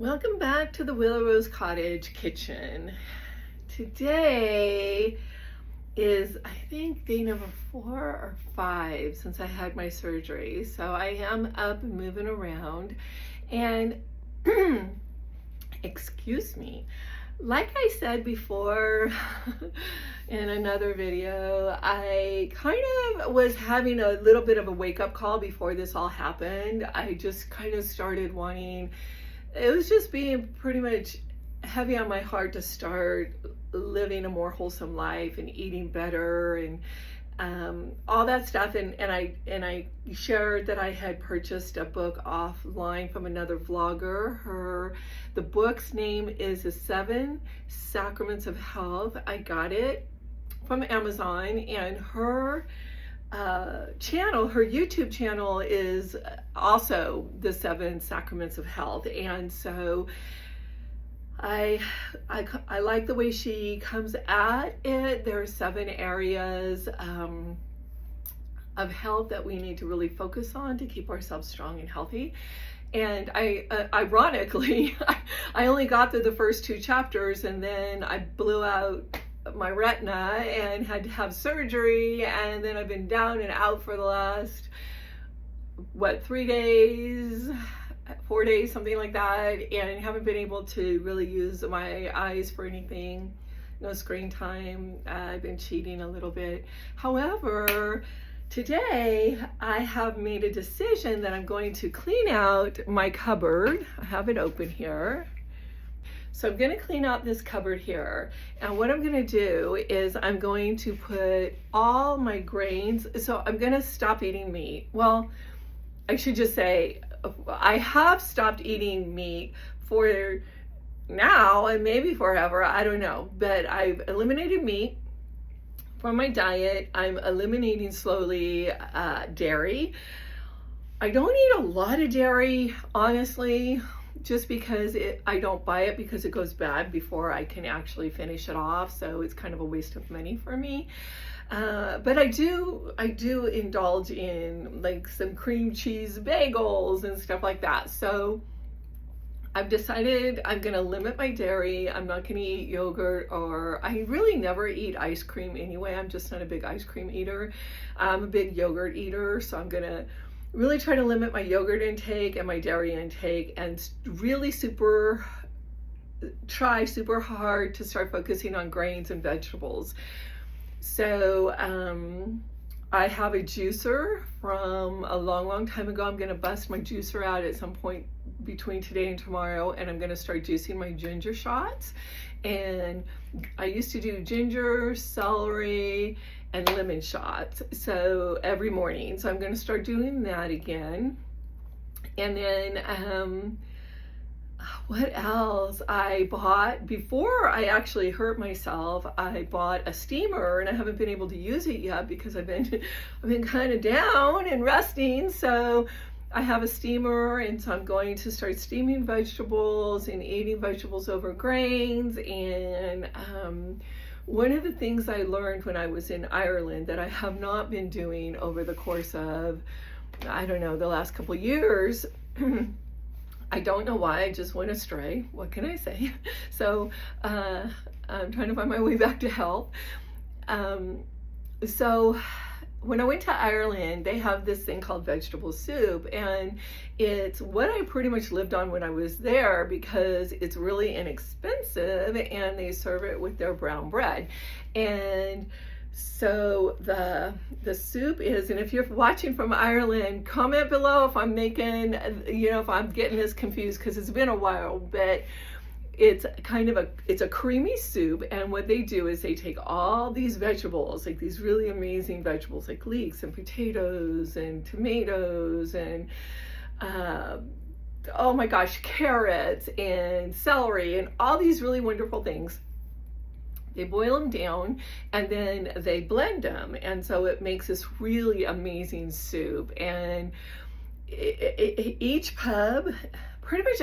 Welcome back to the Willow Cottage kitchen. Today is, I think, day number 4 or 5 since I had my surgery. So I am up and moving around and excuse me. Like I said before in another video, I kind of was having a little bit of a wake-up call before this all happened. I just kind of started wanting, it was just being pretty much heavy on my heart to start living a more wholesome life and eating better and all that stuff. And I shared that I had purchased a book offline from another vlogger. The book's name is The 7 Sacraments of Health. I got it from Amazon, and her channel, her YouTube channel, is also The 7 Sacraments of Health. And so I like the way she comes at it. There are 7 areas of health that we need to really focus on to keep ourselves strong and healthy. And ironically, I only got through the first 2 chapters, and then I blew out my retina and had to have surgery, and then I've been down and out for the last 3 days, 4 days, something like that, and haven't been able to really use my eyes for anything. No screen time. I've been cheating a little bit. However, today I have made a decision that I'm going to clean out my cupboard. I have it open here. So I'm going to clean out this cupboard here, and what I'm going to do is I'm going to put all my grains. So I'm going to stop eating meat. Well, I should just say I have stopped eating meat for now and maybe forever, I don't know, but I've eliminated meat from my diet. I'm eliminating slowly dairy. I don't eat a lot of dairy, honestly, just because I don't buy it because it goes bad before I can actually finish it off. So it's kind of a waste of money for me. But I do indulge in like some cream cheese bagels and stuff like that. So I've decided I'm going to limit my dairy. I'm not going to eat yogurt, or I really never eat ice cream anyway. I'm just not a big ice cream eater. I'm a big yogurt eater. So I'm going to really try to limit my yogurt intake and my dairy intake, and really try super hard to start focusing on grains and vegetables. So I have a juicer from a long time ago. I'm going to bust my juicer out at some point between today and tomorrow, and I'm going to start juicing my ginger shots. And I used to do ginger, celery, and lemon shots so every morning. So I'm going to start doing that again. And then what else I bought before I actually hurt myself? I bought a steamer, and I haven't been able to use it yet because I've been kind of down and resting. So I have a steamer, and so I'm going to start steaming vegetables and eating vegetables over grains. And one of the things I learned when I was in Ireland that I have not been doing over the course of, I don't know, the last couple of years, I don't know why, I just went astray. What can I say? So I'm trying to find my way back to health. So when I went to Ireland, they have this thing called vegetable soup, and it's what I pretty much lived on when I was there because it's really inexpensive, and they serve it with their brown bread. And so the soup is, and if you're watching from Ireland, comment below if I'm making, if I'm getting this confused, because it's been a while, but it's it's a creamy soup. And what they do is they take all these vegetables, like these really amazing vegetables, like leeks and potatoes and tomatoes and oh my gosh, carrots and celery and all these really wonderful things. They boil them down, and then they blend them, and so it makes this really amazing soup. And each pub, pretty much,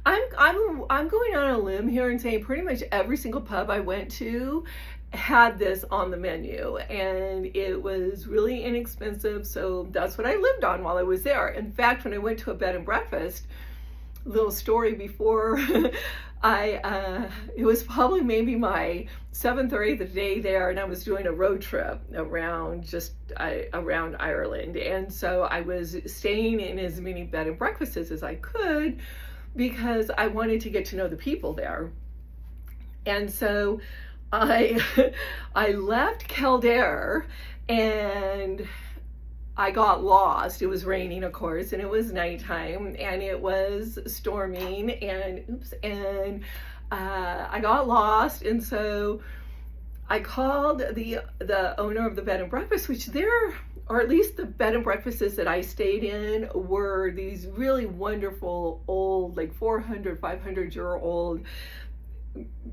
I'm going on a limb here and saying pretty much every single pub I went to had this on the menu, and it was really inexpensive. So that's what I lived on while I was there. In fact, when I went to a bed and breakfast, little story before it was probably maybe my 7th or 8th day there, and I was doing a road trip around around Ireland. And so I was staying in as many bed and breakfasts as I could because I wanted to get to know the people there. And so I I left Kildare and I got lost. It was raining, of course, and it was nighttime, and it was storming, and I got lost, and so I called the owner of the bed and breakfast, which there, or at least the bed and breakfasts that I stayed in, were these really wonderful old, like 400, 500-year-old,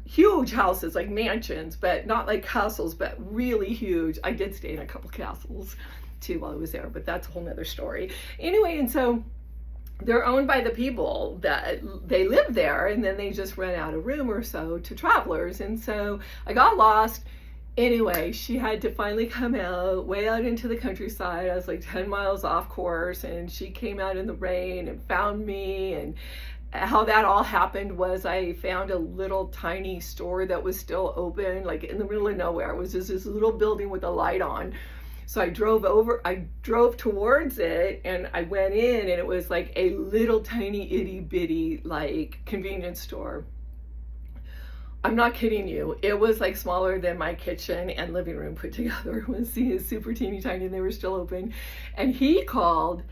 huge houses, like mansions, but not like castles, but really huge. I did stay in a couple castles too while I was there, but that's a whole nother story. Anyway, and so they're owned by the people that they live there, and then they just rent out a room or so to travelers. And so I got lost. Anyway, she had to finally come out, way out into the countryside. I was like 10 miles off course, and she came out in the rain and found me. And how that all happened was I found a little tiny store that was still open, like in the middle of nowhere. It was just this little building with a light on. So I drove towards it, and I went in, and it was like a little tiny itty bitty like convenience store. I'm not kidding you. It was like smaller than my kitchen and living room put together. It was super teeny tiny, and they were still open. And he called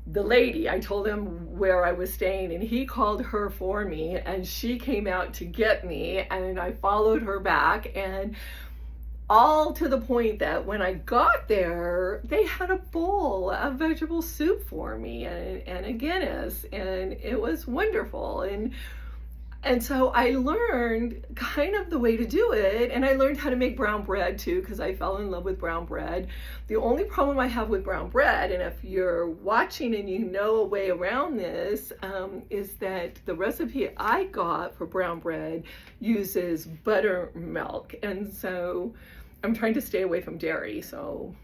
the lady. I told him where I was staying, and he called her for me, and she came out to get me, and I followed her back, and all to the point that when I got there, they had a bowl of vegetable soup for me and a Guinness, and it was wonderful. And so I learned kind of the way to do it, and I learned how to make brown bread too, because I fell in love with brown bread. The only problem I have with brown bread, and if you're watching and you know a way around this, is that the recipe I got for brown bread uses buttermilk, and so I'm trying to stay away from dairy. So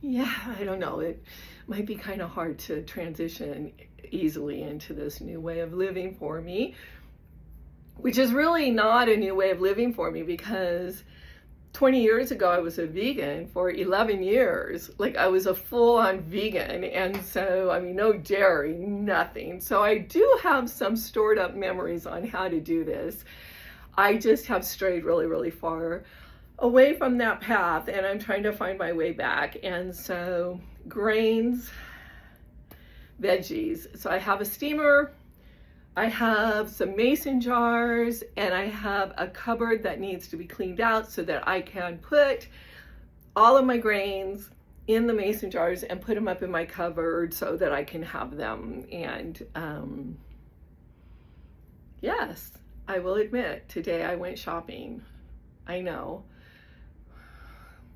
yeah, I don't know, it might be kind of hard to transition easily into this new way of living for me, which is really not a new way of living for me, because 20 years ago I was a vegan for 11 years. Like, I was a full-on vegan, and so I mean, no dairy, nothing. So I do have some stored up memories on how to do this. I just have strayed really far away from that path, and I'm trying to find my way back. And so grains, veggies. So I have a steamer, I have some mason jars, and I have a cupboard that needs to be cleaned out so that I can put all of my grains in the mason jars and put them up in my cupboard so that I can have them. And yes, I will admit, today I went shopping. I know.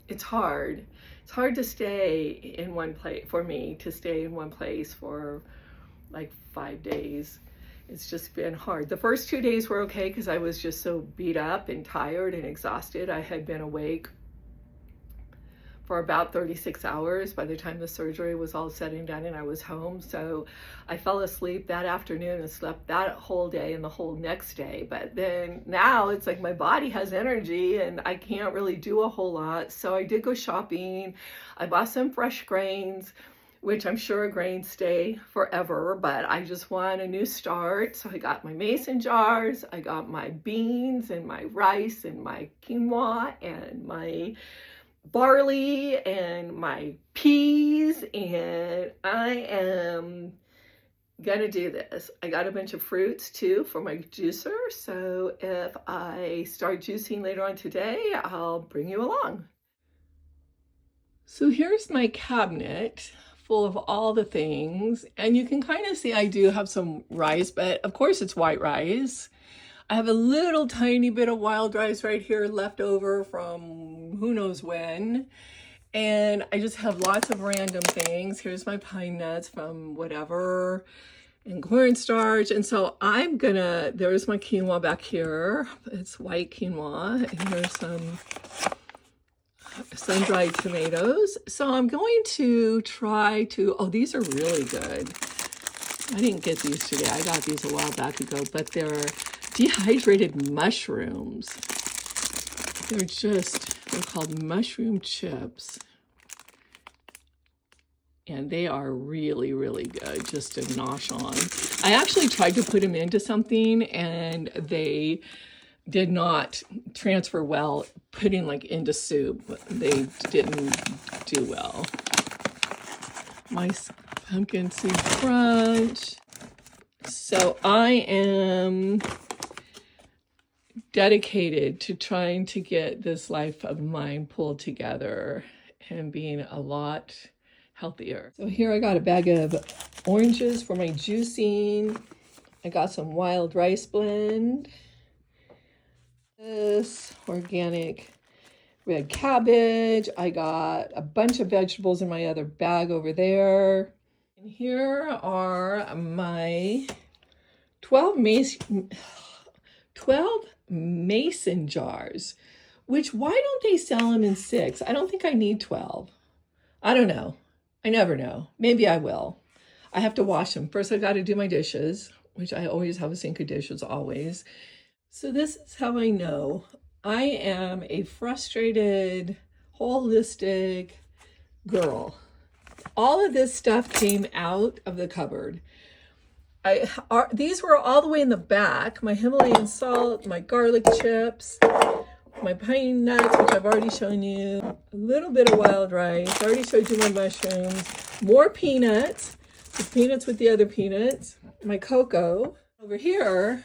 It's hard. It's hard to stay in one place, for me to stay in one place for like 5 days. It's just been hard. The first 2 days were okay because I was just so beat up and tired and exhausted. I had been awake for about 36 hours by the time the surgery was all said and done and I was home. So I fell asleep that afternoon and slept that whole day and the whole next day. But then now it's like my body has energy and I can't really do a whole lot. So I did go shopping. I bought some fresh grains, which I'm sure grains stay forever, but I just want a new start. So I got my mason jars, I got my beans and my rice and my quinoa and my barley and my peas, and I am gonna do this. I got a bunch of fruits too for my juicer, so if I start juicing later on today, I'll bring you along. So here's my cabinet full of all the things, and you can kind of see I do have some rice, but of course it's white rice. I have a little tiny bit of wild rice right here left over from who knows when, and I just have lots of random things. Here's my pine nuts from whatever, and cornstarch. And so I'm gonna, there's my quinoa back here. It's white quinoa, and here's some sun-dried tomatoes. So I'm going to try to, oh, these are really good. I didn't get these today. I got these a while back ago, but they're dehydrated mushrooms. They're called mushroom chips. And they are really, really good just to nosh on. I actually tried to put them into something and they did not transfer well. Putting like into soup, they didn't do well. My pumpkin seed crunch. So I am dedicated to trying to get this life of mine pulled together and being a lot healthier. So here I got a bag of oranges for my juicing. I got some wild rice blend. This organic red cabbage. I got a bunch of vegetables in my other bag over there. And here are my 12 mason jars, which why don't they sell them in 6? I don't think I need 12. I don't know. I never know. Maybe I will. I have to wash them. First, I got to do my dishes, which I always have a sink of dishes, always. So this is how I know I am a frustrated, holistic girl. All of this stuff came out of the cupboard. These were all the way in the back. My Himalayan salt, my garlic chips, my pine nuts, which I've already shown you, a little bit of wild rice. I already showed you my mushrooms, more peanuts, the peanuts with the other peanuts, my cocoa. Over here,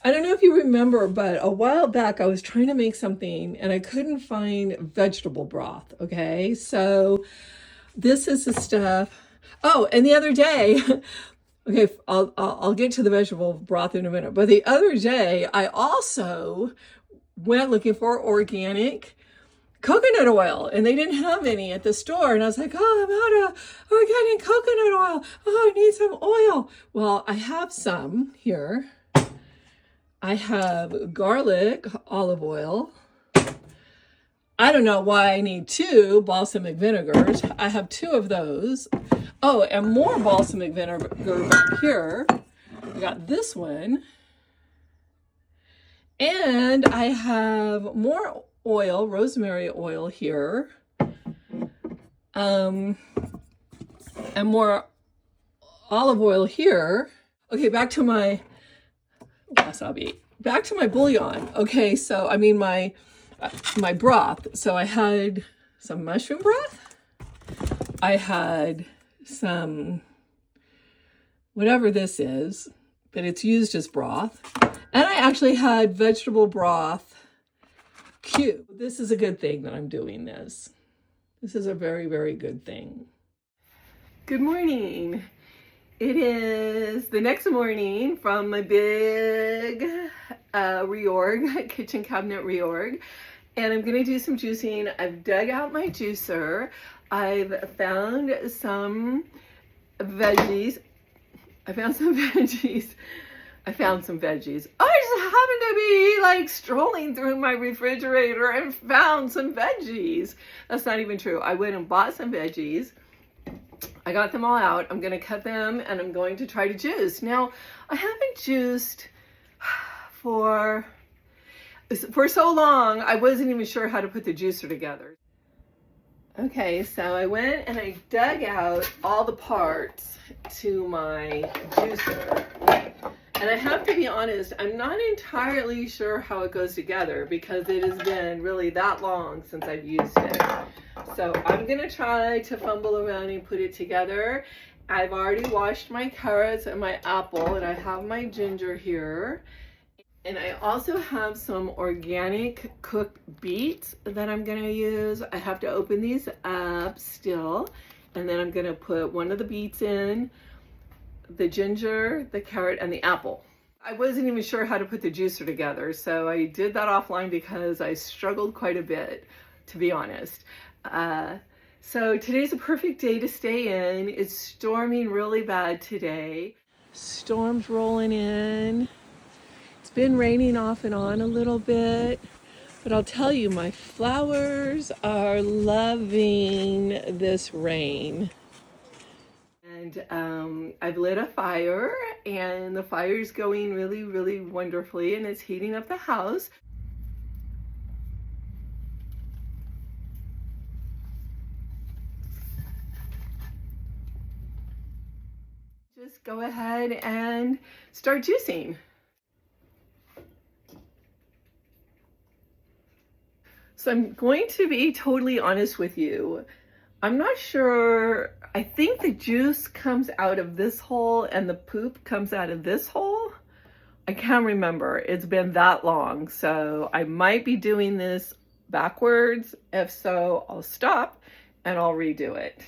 I don't know if you remember, but a while back I was trying to make something and I couldn't find vegetable broth, okay? So this is the stuff. Oh, and the other day, okay, I'll get to the vegetable broth in a minute, but the other day I also went looking for organic coconut oil and they didn't have any at the store. And I was like, oh, I'm out of organic coconut oil. Oh, I need some oil. Well, I have some here. I have garlic olive oil. I don't know why I need 2 balsamic vinegars. I have 2 of those. Oh, and more balsamic vinegar back here. I got this one. And I have more oil, rosemary oil here. And more olive oil here. Okay, back to my wasabi. Back to my bouillon. Okay, so I mean my broth. So I had some mushroom broth. I had some whatever this is, but it's used as broth. And I actually had vegetable broth cube. This is a good thing that I'm doing this. This is a very, very good thing. Good morning. It is the next morning from my big reorg, kitchen cabinet reorg. And I'm gonna do some juicing. I've dug out my juicer. I've found some veggies. I found some veggies. I just happened to be like strolling through my refrigerator and found some veggies. That's not even true. I went and bought some veggies. I got them all out. I'm going to cut them and I'm going to try to juice. Now, I haven't juiced for so long, I wasn't even sure how to put the juicer together. Okay, so I went and I dug out all the parts to my juicer. And I have to be honest, I'm not entirely sure how it goes together because it has been really that long since I've used it. So I'm gonna try to fumble around and put it together. I've already washed my carrots and my apple, and I have my ginger here. And I also have some organic cooked beets that I'm gonna use. I have to open these up still, and then I'm gonna put one of the beets in, the ginger, the carrot, and the apple. I wasn't even sure how to put the juicer together, so I did that offline because I struggled quite a bit, to be honest. So today's a perfect day to stay in. It's storming really bad today. Storm's rolling in. It's been raining off and on a little bit, but I'll tell you, my flowers are loving this rain. And And I've lit a fire, and the fire's going really, really wonderfully, and it's heating up the house. Just go ahead and start juicing. So I'm going to be totally honest with you. I'm not sure. I think the juice comes out of this hole and the poop comes out of this hole. I can't remember. It's been that long. So I might be doing this backwards. If so, I'll stop and I'll redo it.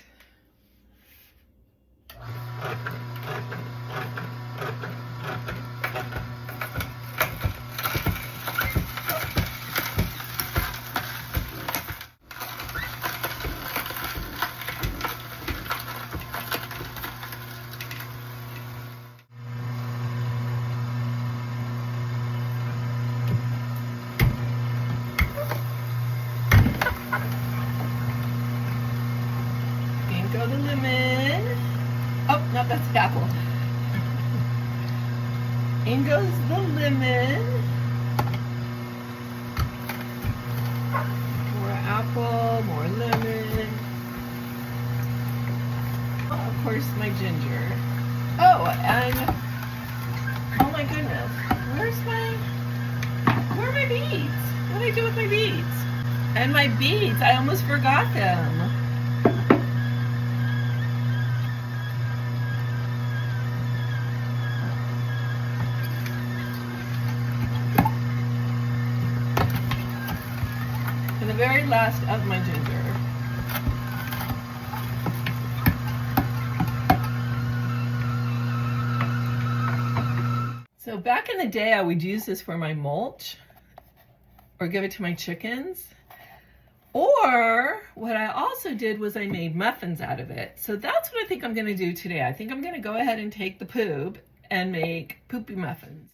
In go the lemon. Oh, no, that's the apple. In goes the lemon. More apple, more lemon. Oh, of course, my ginger. Oh, and oh my goodness, where are my beets? What did I do with my beets? And my beets, I almost forgot them. And the very last of my ginger. So back in the day, I would use this for my mulch or give it to my chickens. Or what I also did was I made muffins out of it. So that's what I think I'm going to do today. I think I'm going to go ahead and take the poop and make poopy muffins.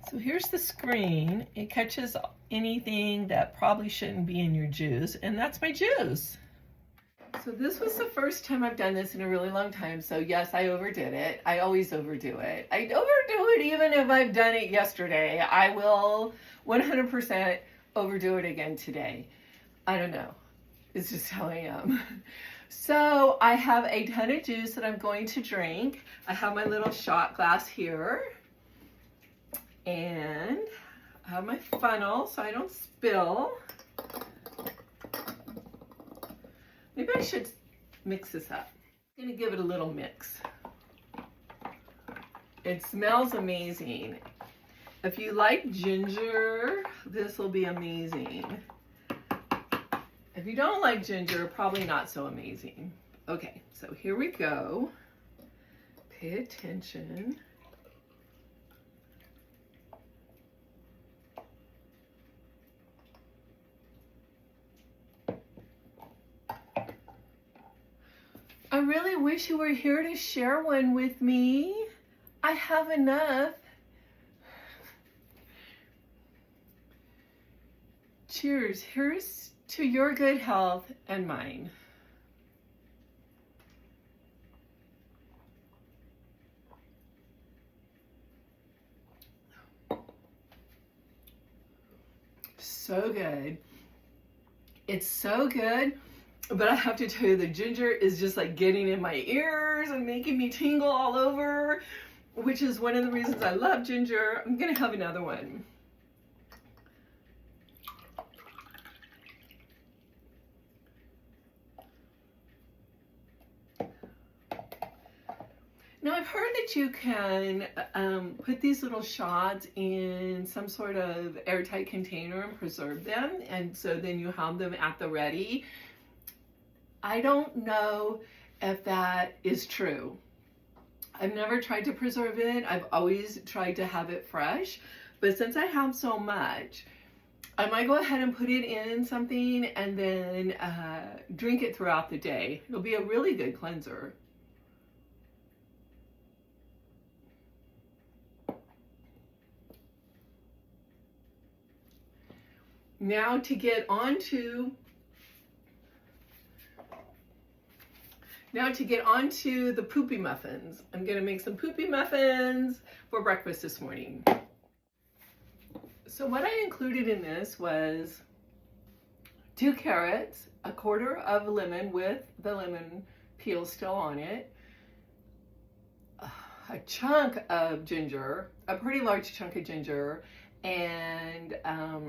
So here's the screen. It catches anything that probably shouldn't be in your juice, and that's my juice. So this was the first time I've done this in a really long time. So yes, I overdid it. I always overdo it. I overdo it even if I've done it yesterday. I will 100% overdo it again today. I don't know. It's just how I am. So I have a ton of juice that I'm going to drink. I have my little shot glass here. And I have my funnel so I don't spill. Maybe I should mix this up. I'm gonna give it a little mix. It smells amazing. If you like ginger, this will be amazing. If you don't like ginger, probably not so amazing. Okay, so here we go. Pay attention. I really wish you were here to share one with me. I have enough. Cheers. Here's to your good health and mine. So good. It's so good. But I have to tell you, the ginger is just like getting in my ears and making me tingle all over, which is one of the reasons I love ginger. I'm gonna have another one. Now I've heard that you can put these little shots in some sort of airtight container and preserve them, and so then you have them at the ready. I don't know if that is true. I've never tried to preserve it. I've always tried to have it fresh. But since I have so much, I might go ahead and put it in something and then drink it throughout the day. It'll be a really good cleanser. Now to get onto Now to get on to the poopy muffins. I'm gonna make some poopy muffins for breakfast this morning. So what I included in this was 2 carrots, a quarter of a lemon with the lemon peel still on it, a chunk of ginger, a pretty large chunk of ginger, and I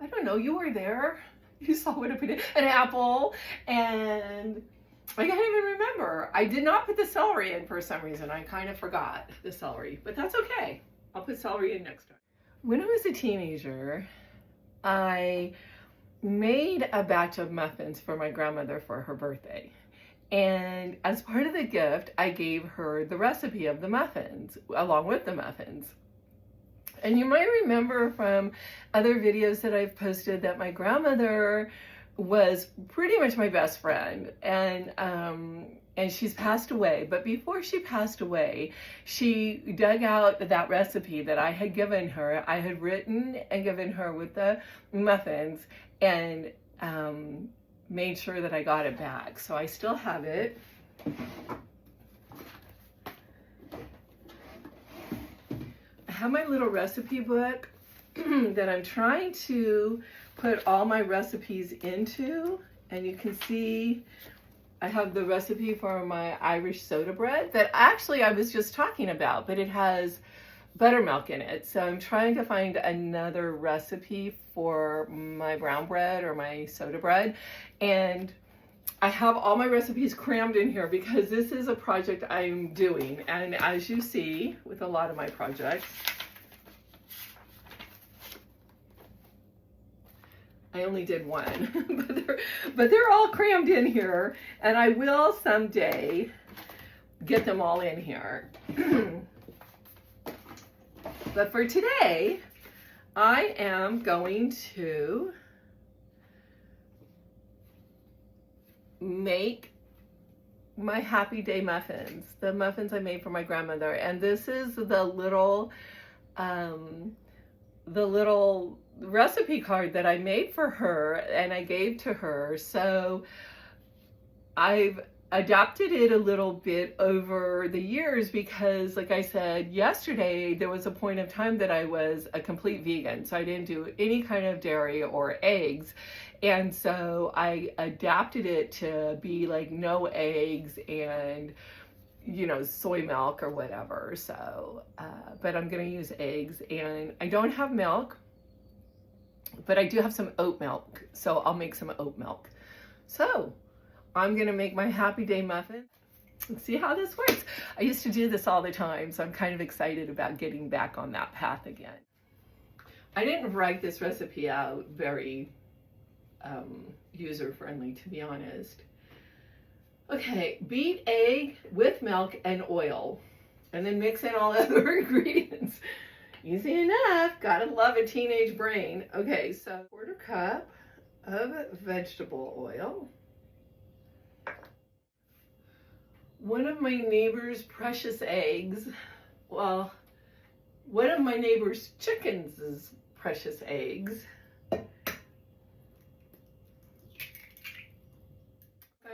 don't know, you were there. You saw what I put in. An apple, and I can't even remember. I did not put the celery in for some reason. I kind of forgot the celery, but that's okay. I'll put celery in next time. When I was a teenager, I made a batch of muffins for my grandmother for her birthday. And as part of the gift, I gave her the recipe of the muffins, along with the muffins. And you might remember from other videos that I've posted that my grandmother was pretty much my best friend, and she's passed away. But before she passed away, she dug out that recipe that I had given her. I had written and given her with the muffins, and made sure that I got it back. So I still have it. I have my little recipe book that I'm trying to put all my recipes into, and you can see I have the recipe for my Irish soda bread that actually I was just talking about, but it has buttermilk in it. So I'm trying to find another recipe for my brown bread or my soda bread, and I have all my recipes crammed in here because this is a project I'm doing, and as you see with a lot of my projects, I only did one, but they're all crammed in here, and I will someday get them all in here. But for today, I am going to make my Happy Day muffins, the muffins I made for my grandmother. And this is the little recipe card that I made for her and I gave to her. So I've adapted it a little bit over the years because, like I said yesterday, there was a point of time that I was a complete vegan. So I didn't do any kind of dairy or eggs. And so I adapted it to be like no eggs and, you know, soy milk or whatever. So, but I'm going to use eggs, and I don't have milk, but I do have some oat milk. So I'll make some oat milk. So I'm going to make my Happy Day muffin and see how this works. I used to do this all the time, so I'm kind of excited about getting back on that path again. I didn't write this recipe out very user-friendly, to be honest. Okay, beat egg with milk and oil, and then mix in all other ingredients. Easy enough. Gotta love a teenage brain. Okay, so 1/4 cup of vegetable oil. One of my neighbor's precious eggs, well, one of my neighbor's chickens' precious eggs.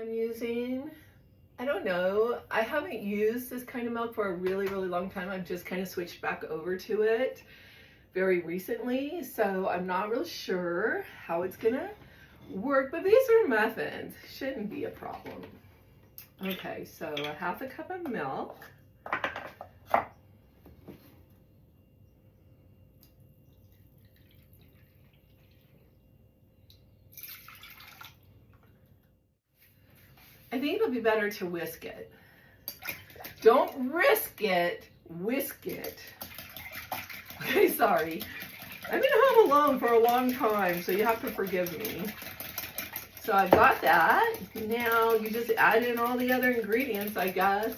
I'm using, I don't know, I haven't used this kind of milk for a really, really long time. I've just kind of switched back over to it very recently, so I'm not real sure how it's gonna work, but these are muffins, shouldn't be a problem. Okay, so 1/2 cup of milk. I think it'll be better to whisk it. Don't risk it, whisk it. Okay, sorry. I've been home alone for a long time, so you have to forgive me. So I've got that. Now you just add in all the other ingredients, I guess.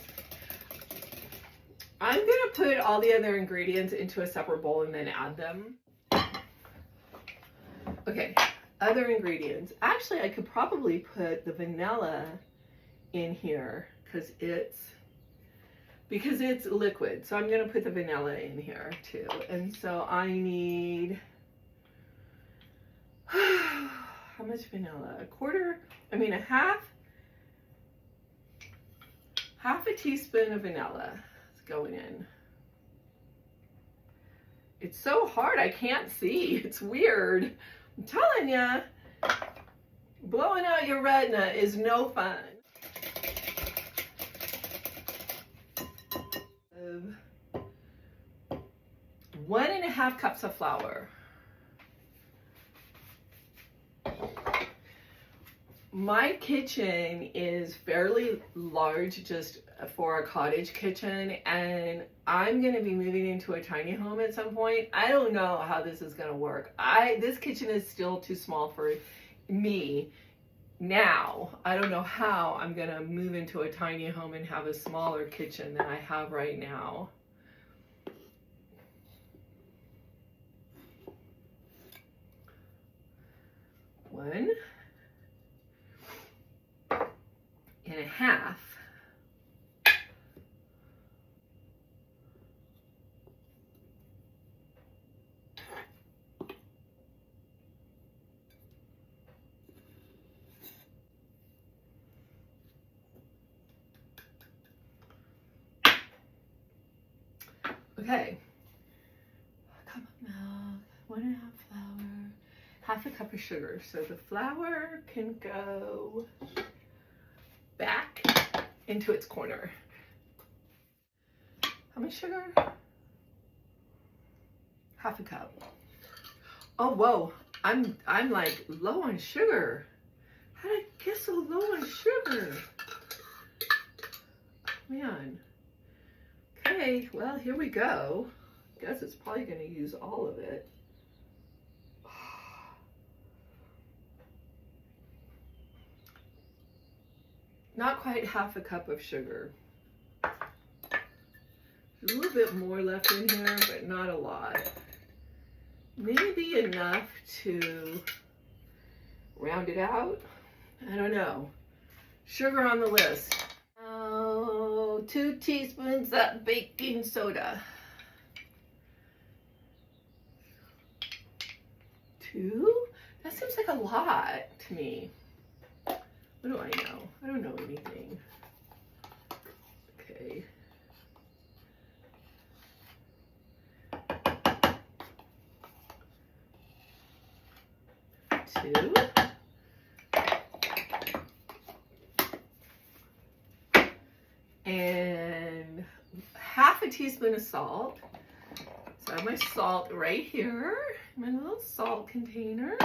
I'm gonna put all the other ingredients into a separate bowl and then add them. Okay, other ingredients. Actually, I could probably put the vanilla in here because it's liquid. So I'm gonna put the vanilla in here too. And so I need, I how much vanilla? A half a teaspoon of vanilla is going in. It's so hard, I can't see. It's weird. I'm telling ya, blowing out your retina is no fun. 1.5 cups of flour. My kitchen is fairly large just for a cottage kitchen, and I'm going to be moving into a tiny home at some point. I don't know how this is going to work. This kitchen is still too small for me now. I don't know how I'm going to move into a tiny home and have a smaller kitchen than I have right now. One and a half. Okay, a cup of milk, 1.5 flour, half a cup of sugar. So the flour can go back into its corner. How much sugar? Half a cup. Oh, whoa, I'm like low on sugar. How did I get so low on sugar? Man. Okay, well, here we go. Guess it's probably going to use all of it. Not quite half a cup of sugar. There's a little bit more left in here, but not a lot. Maybe enough to round it out. I don't know. Sugar on the list. 2 teaspoons of baking soda. 2? That seems like a lot to me. What do I know? I don't know anything. Okay. Two. And half a teaspoon of salt. So I have my salt right here, my little salt container.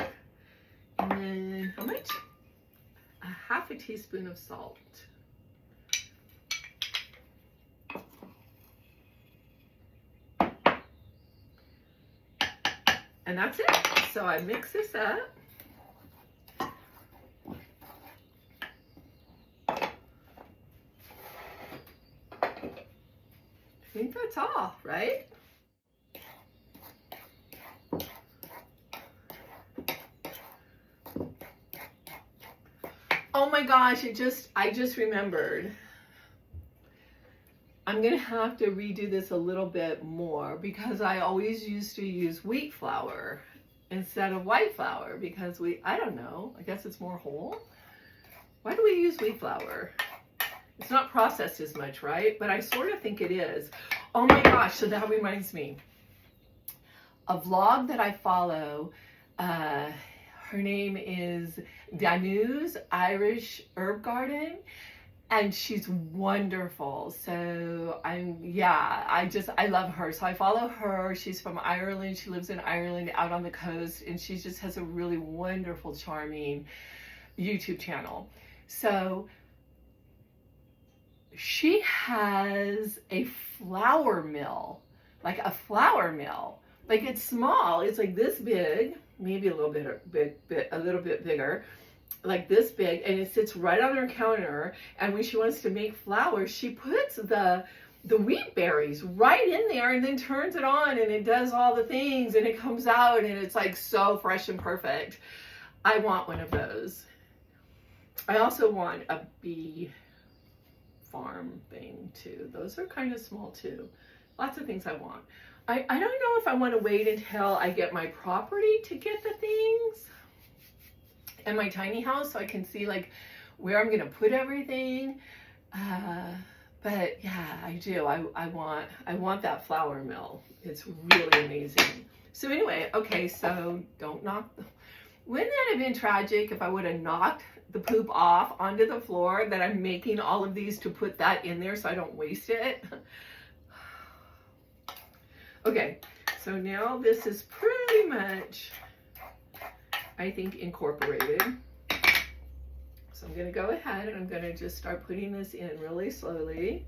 And then how much? A half a teaspoon of salt. And that's it. So I mix this up. I think that's all, right? Oh my gosh, I just remembered. I'm gonna have to redo this a little bit more because I always used to use wheat flour instead of white flour because I don't know, I guess it's more whole. Why do we use wheat flour? It's not processed as much, right? But I sort of think it is. Oh my gosh, so that reminds me. A vlog that I follow, her name is Danu's Irish Herb Garden, and she's wonderful. So I love her. So I follow her. She's from Ireland. She lives in Ireland out on the coast, and she just has a really wonderful, charming YouTube channel. So she has a flour mill, like a flour mill. Like it's small, it's like this big, maybe a little bit bigger, like this big, and it sits right on her counter. And when she wants to make flour, she puts the wheat berries right in there and then turns it on and it does all the things and it comes out and it's like so fresh and perfect. I want one of those. I also want a bee farm thing too. Those are kind of small too. Lots of things I want. I don't know if I want to wait until I get my property to get the things. in my tiny house so I can see like where I'm gonna put everything. But yeah, I do. I want that flour mill. It's really amazing. So anyway, okay, so don't knock. Wouldn't that have been tragic if I would have knocked the poop off onto the floor, that I'm making all of these to put that in there so I don't waste it? Okay, so now this is pretty much, I think, incorporated. So I'm going to go ahead and I'm going to just start putting this in really slowly.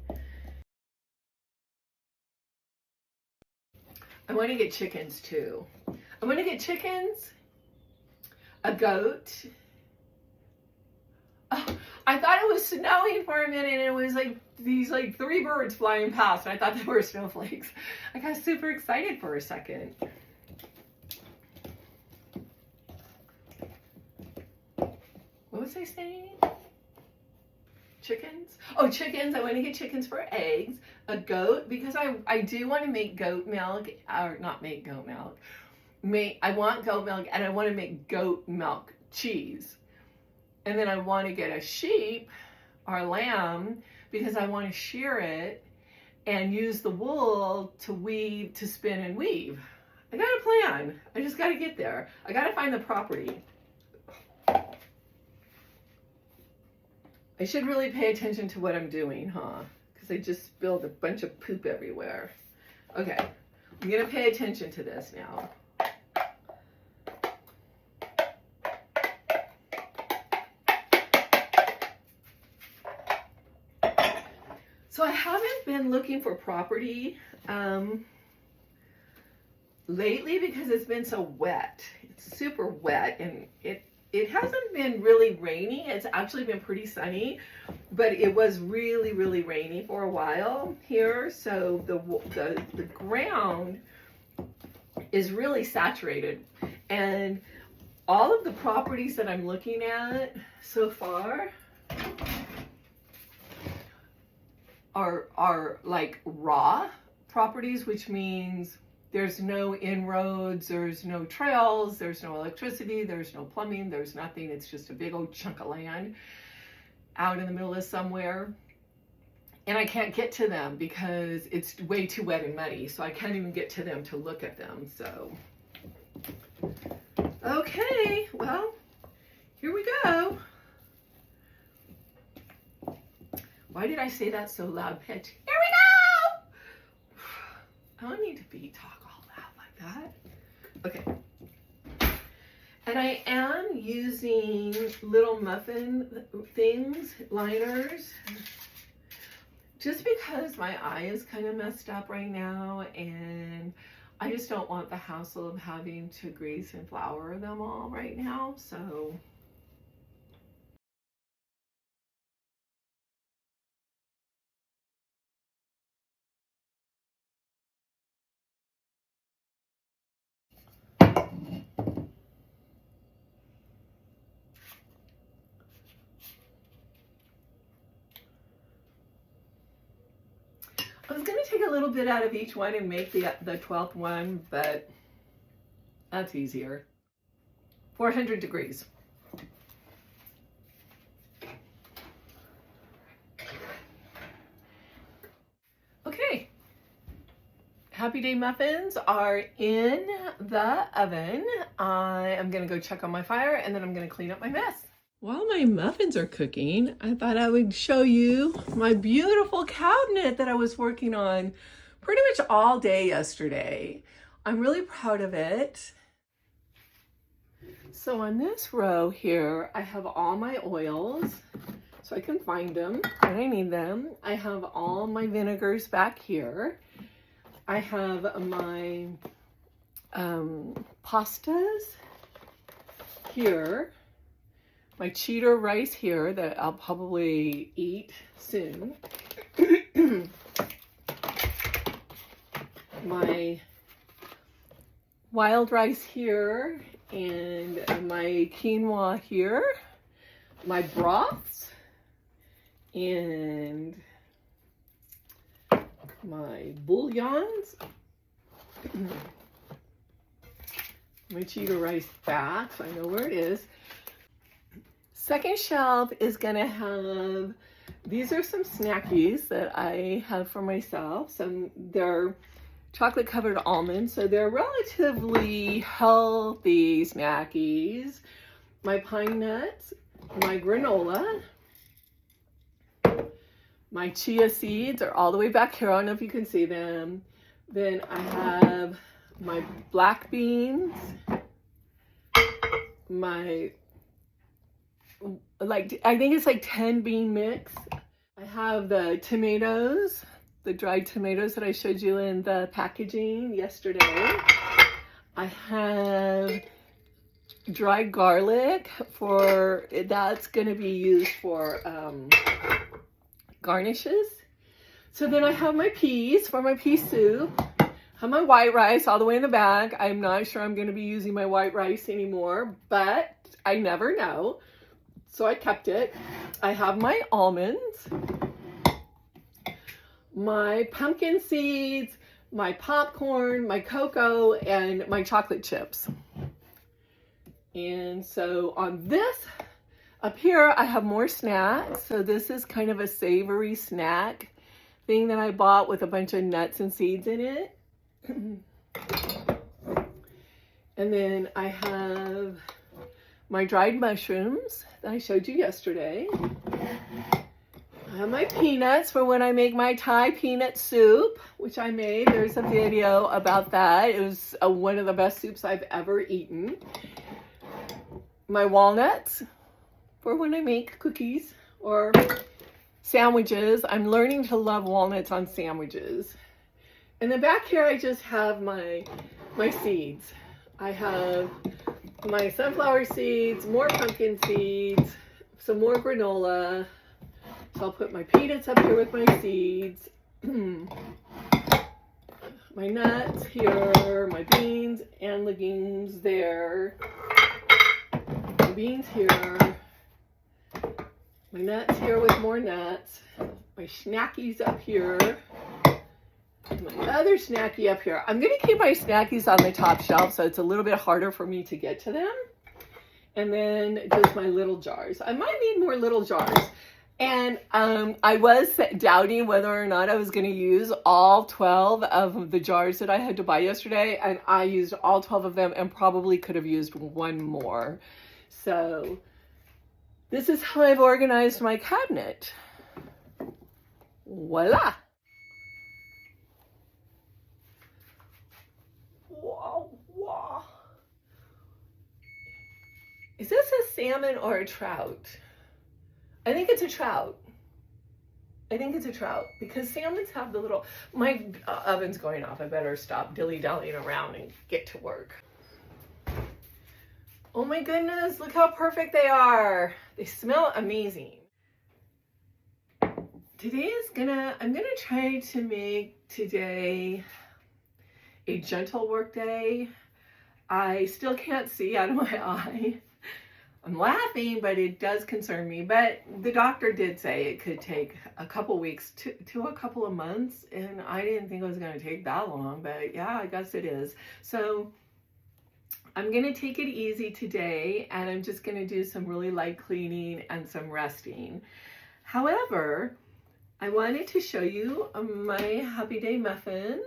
I want to get chickens too. I want to get chickens, a goat. Oh, I thought it was snowing for a minute and it was like these like 3 birds flying past. And I thought they were snowflakes. I got super excited for a second. What was I saying? Chickens? Oh, chickens. I want to get chickens for eggs. A goat, because I do want to make goat milk, or not make goat milk. I want goat milk and I want to make goat milk cheese. And then I want to get a sheep or a lamb because I want to shear it and use the wool to weave, to spin and weave. I got a plan. I just got to get there. I got to find the property. I should really pay attention to what I'm doing, huh? Because I just spilled a bunch of poop everywhere. Okay, I'm going to pay attention to this now. So I haven't been looking for property lately because it's been so wet. It's super wet, and it hasn't been really rainy. It's actually been pretty sunny, but it was really, really rainy for a while here. So the ground is really saturated, and all of the properties that I'm looking at so far are like raw properties, which means there's no inroads, there's no trails, there's no electricity, there's no plumbing, there's nothing. It's just a big old chunk of land out in the middle of somewhere. And I can't get to them because it's way too wet and muddy. So I can't even get to them to look at them. So, okay, well, here we go. Why did I say that so loud pitch? Here we go! I don't need to talk all loud like that. Okay. And I am using little muffin things, liners, just because my eye is kind of messed up right now, and I just don't want the hassle of having to grease and flour them all right now, so. I was going to take a little bit out of each one and make the 12th one, but that's easier. 400 degrees. Okay. Happy Day muffins are in the oven. I am going to go check on my fire, and then I'm going to clean up my mess. While my muffins are cooking, I thought I would show you my beautiful cabinet that I was working on pretty much all day yesterday. I'm really proud of it. So on this row here, I have all my oils, so I can find them when I need them. I have all my vinegars back here. I have my pastas here. My cheddar rice here that I'll probably eat soon. My wild rice here, and my quinoa here. My broths, and my bouillons. My cheddar rice back, so I know where it is. second shelf is gonna have, these are some snackies that I have for myself. They're chocolate covered almonds, so they're relatively healthy snackies. My pine nuts, my granola, my chia seeds are all the way back here. I don't know if you can see them. Then I have my black beans, my, I think it's like 10 bean mix. I have the tomatoes, the dried tomatoes that I showed you in the packaging yesterday. I have dried garlic that's gonna be used for garnishes. So then I have my peas for my pea soup. I have my white rice all the way in the back. I'm not sure I'm gonna be using my white rice anymore, but I never know. So I kept it. I have my almonds, my pumpkin seeds, my popcorn, my cocoa, and my chocolate chips. And so on this, up here, I have more snacks. So this is kind of a savory snack thing that I bought with a bunch of nuts and seeds in it. And then I have my dried mushrooms that I showed you yesterday. I have my peanuts for when I make my Thai peanut soup, which I made. There's a video about that. It was one of the best soups I've ever eaten. My walnuts for when I make cookies or sandwiches. I'm learning to love walnuts on sandwiches. And then back here, I just have my seeds. I have my sunflower seeds, more pumpkin seeds, some more granola. So I'll put my peanuts up here with my seeds. My nuts here, my beans and legumes there. My beans here. My nuts here with more nuts. My snackies up here. My other snacky up here. I'm going to keep my snackies on the top shelf so it's a little bit harder for me to get to them. And then just my little jars. I might need more little jars. And I was doubting whether or not I was going to use all 12 of the jars that I had to buy yesterday. And I used all 12 of them and probably could have used one more. So this is how I've organized my cabinet. Voila! Whoa, whoa. Is this a salmon or a trout? I think it's a trout. I think it's a trout because salmons have the little, my oven's going off. I better stop dilly-dallying around and get to work. Oh my goodness, look how perfect they are. They smell amazing. I'm gonna try to make today a gentle work day. I still can't see out of my eye. I'm laughing, but it does concern me. But the doctor did say it could take a couple weeks to a couple of months, and I didn't think it was gonna take that long, but yeah, I guess it is. So I'm gonna take it easy today, and I'm just gonna do some really light cleaning and some resting. However, I wanted to show you my Happy Day muffins,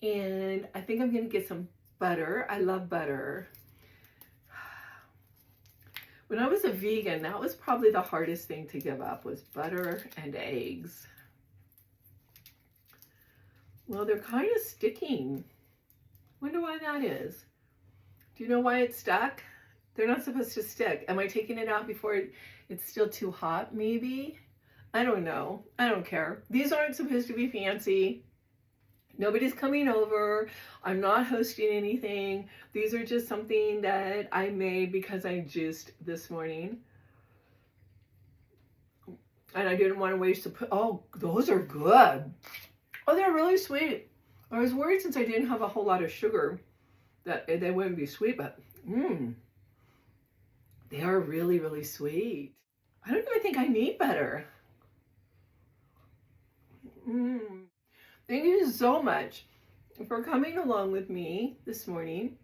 and I think I'm gonna get some butter. I love butter. When I was a vegan, that was probably the hardest thing to give up, was butter and eggs. Well, they're kind of sticking. Wonder why that is. Do you know why it's stuck? They're not supposed to stick. Am I taking it out before it's still too hot, maybe? I don't know. I don't care. These aren't supposed to be fancy. Nobody's coming over. I'm not hosting anything. These are just something that I made because I juiced this morning. And I didn't want to waste the, oh, those are good. Oh, they're really sweet. I was worried since I didn't have a whole lot of sugar that they wouldn't be sweet, but they are really, really sweet. I don't even think I need butter. Thank you so much for coming along with me this morning.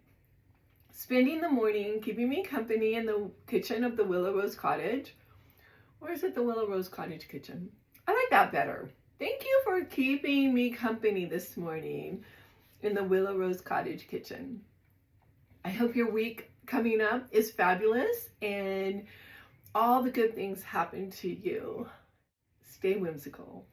spending the morning keeping me company in the kitchen of the Willow Rose Cottage. Or is it the Willow Rose Cottage kitchen? I like that better. Thank you for keeping me company this morning in the Willow Rose Cottage kitchen. I hope your week coming up is fabulous and all the good things happen to you. Stay whimsical.